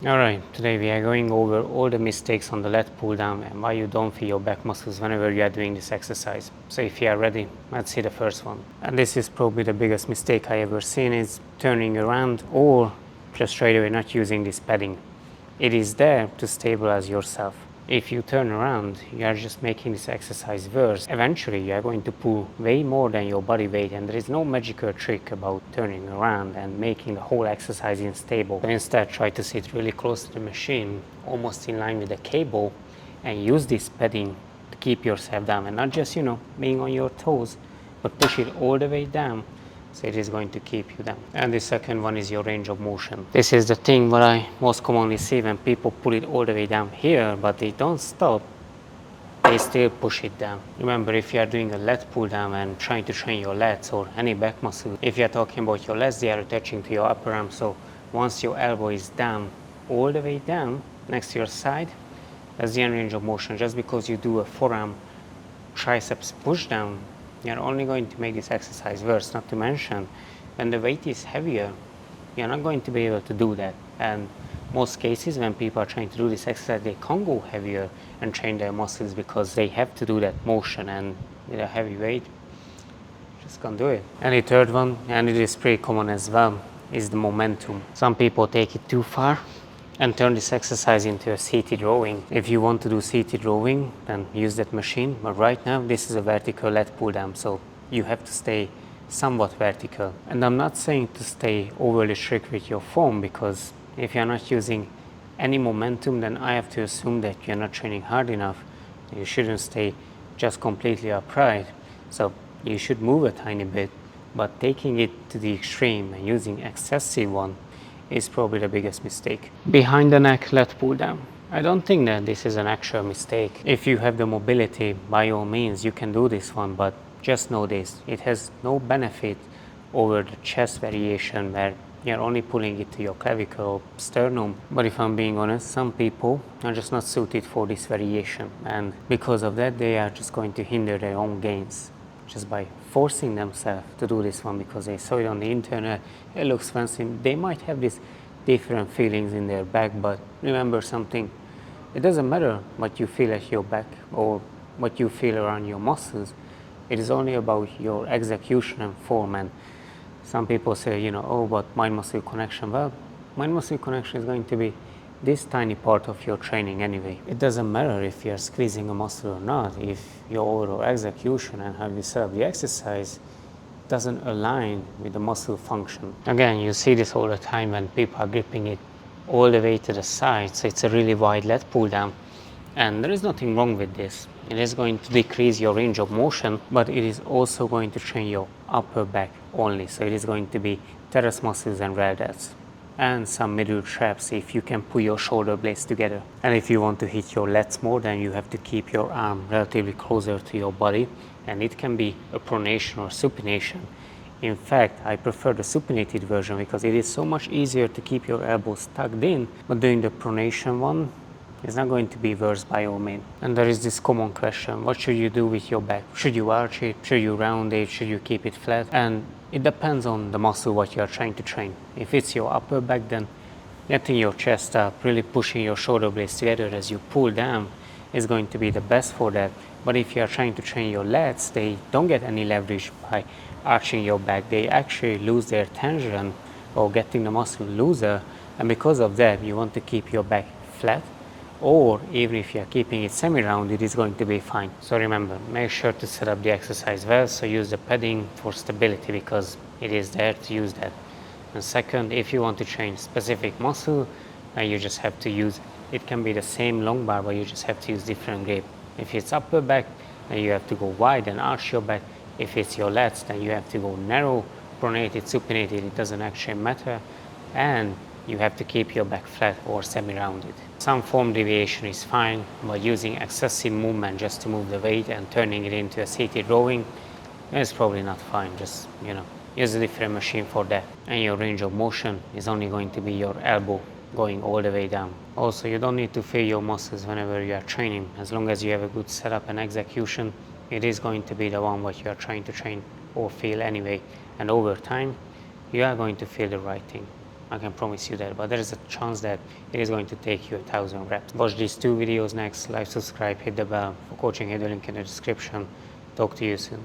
Alright, today we are going over all the mistakes on the lat pull down and why you don't feel your back muscles whenever you are doing this exercise. So if you are ready, let's see the first one. And this is probably the biggest mistake I ever seen, is turning around or just straight away not using this padding. It is there to stabilize yourself. If you turn around, you are just making this exercise worse. Eventually, you are going to pull way more than your body weight, and there is no magical trick about turning around and making the whole exercise unstable. So instead, try to sit really close to the machine, almost in line with the cable, and use this padding to keep yourself down, and not just, being on your toes, but push it all the way down. So it is going to keep you down. And the second one is your range of motion. This is the thing what I most commonly see when people pull it all the way down here, but they don't stop, they still push it down. Remember, if you are doing a lat pull down and trying to train your lats or any back muscle, if you are talking about your lats, they are attaching to your upper arm. So once your elbow is down, all the way down next to your side, that's the end range of motion. Just because you do a forearm triceps push down, you're only going to make this exercise worse. Not to mention, when the weight is heavier, you're not going to be able to do that. And most cases when people are trying to do this exercise, they can't go heavier and train their muscles because they have to do that motion, and with a heavy weight, just can't do it. And the third one, and it is pretty common as well, is the momentum. Some people take it too far and turn this exercise into a seated rowing. If you want to do seated rowing, then use that machine. But right now, this is a vertical lat pull down, so you have to stay somewhat vertical. And I'm not saying to stay overly strict with your form, because if you're not using any momentum, then I have to assume that you're not training hard enough. You shouldn't stay just completely upright. So you should move a tiny bit, but taking it to the extreme and using excessive one is probably the biggest mistake. Behind the neck lat pull down. I don't think that this is an actual mistake. If you have the mobility, by all means, you can do this one, but just know this, it has no benefit over the chest variation where you're only pulling it to your clavicle or sternum. But if I'm being honest, some people are just not suited for this variation, and because of that, they are just going to hinder their own gains just by forcing themselves to do this one because they saw it on the internet, it looks fancy. They might have these different feelings in their back, but remember something, it doesn't matter what you feel at your back or what you feel around your muscles. It is only about your execution and form. And some people say, oh, but mind muscle connection. Well, mind muscle connection is going to be this tiny part of your training anyway. It doesn't matter if you're squeezing a muscle or not, if your overall execution and how you set up the exercise doesn't align with the muscle function. Again, you see this all the time when people are gripping it all the way to the side, so it's a really wide lat pull down. And there is nothing wrong with this. It is going to decrease your range of motion, but it is also going to train your upper back only. So it is going to be teres muscles and rear delts, and some middle traps if you can pull your shoulder blades together. And if you want to hit your lats more, then you have to keep your arm relatively closer to your body, and it can be a pronation or supination. In fact, I prefer the supinated version because it is so much easier to keep your elbows tucked in, but doing the pronation one is not going to be worse by all means. And there is this common question, what should you do with your back? Should you arch it? Should you round it? Should you keep it flat? And it depends on the muscle what you are trying to train. If it's your upper back, then getting your chest up, really pushing your shoulder blades together as you pull down is going to be the best for that. But if you are trying to train your lats, they don't get any leverage by arching your back. They actually lose their tension or getting the muscle looser, and because of that, you want to keep your back flat, or even if you are keeping it semi-round, it is going to be fine. So remember, make sure to set up the exercise well, so use the padding for stability because it is there to use that. And second, if you want to train specific muscle, you just have to use, it can be the same long bar, but you just have to use different grip. If it's upper back, then you have to go wide and arch your back. If it's your lats, then you have to go narrow, pronated, supinated, it doesn't actually matter. And you have to keep your back flat or semi-rounded. Some form deviation is fine, but using excessive movement just to move the weight and turning it into a seated rowing is probably not fine. Just, use a different machine for that. And your range of motion is only going to be your elbow going all the way down. Also, you don't need to feel your muscles whenever you are training. As long as you have a good setup and execution, it is going to be the one what you are trying to train or feel anyway. And over time, you are going to feel the right thing. I can promise you that, but there is a chance that it is going to take you 1,000 reps. Watch these 2 videos next, like, subscribe, hit the bell. For coaching, hit the link in the description. Talk to you soon.